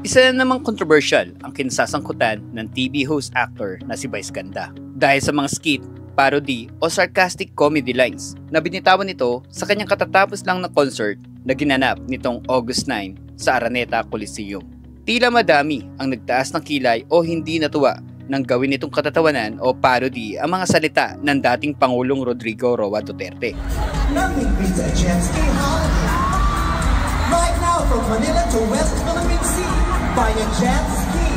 Isa na namang controversial ang kinasasangkutan ng TV host actor na si Vice Ganda dahil sa mga skit, parody o sarcastic comedy lines na binitawan nito sa kanyang katatapos lang na concert na ginanap nitong August 9 sa Araneta Coliseum. Tila madami ang nagtaas ng kilay o hindi natuwa nang gawin nitong katatawanan o parody ang mga salita ng dating Pangulong Rodrigo Roa Duterte. Nothing beats a jet ski holiday. Right now from Manila to West Philippine Sea, buy a jet ski.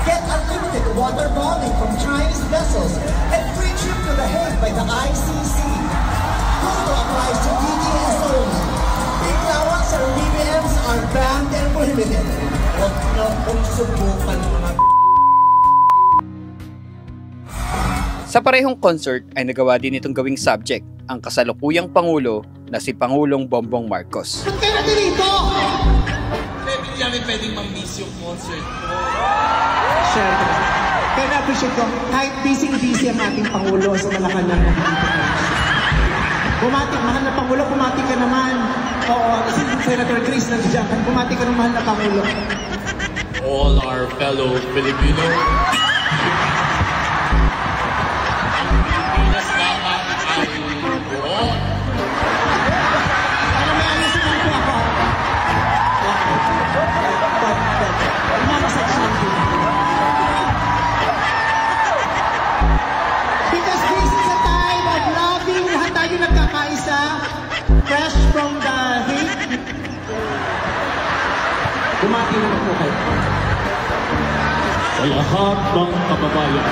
Get unlimited waterballing from Chinese vessels and free trip to The Hague by the ICC. Promo applies to DDS only. Big lawaks or BBMs are banned and prohibited. Huwag na kong subukan mga Sa parehong concert ay nagawa din itong gawing subject ang kasalukuyang Pangulo na si Pangulong Bongbong Marcos. Ba't kayo natin dito? Hindi namin pwedeng mag-miss yung concert ko. Sure. Kaya na-appreciate ko, kahit busy-busy ang ating Pangulo sa Malacanang nandito. Bumati, mahal na Pangulo, bumati ka naman. Oo, si Senator Chris nandiyan, bumati ka ng mahal na Pangulo. All our fellow Filipino. Because this is a time of loving, lahat tayo nagkakaisa, fresh from the hate. Bumati naman po kayo. Sa lahat ng kababayan,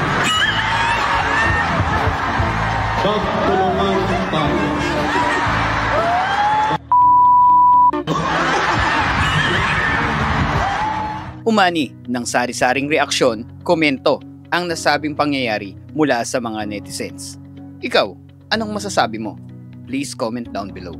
magtulungan tayo. Umani ng sari-saring reaksyon, komento ang nasabing pangyayari mula sa mga netizens. Ikaw, anong masasabi mo? Please comment down below.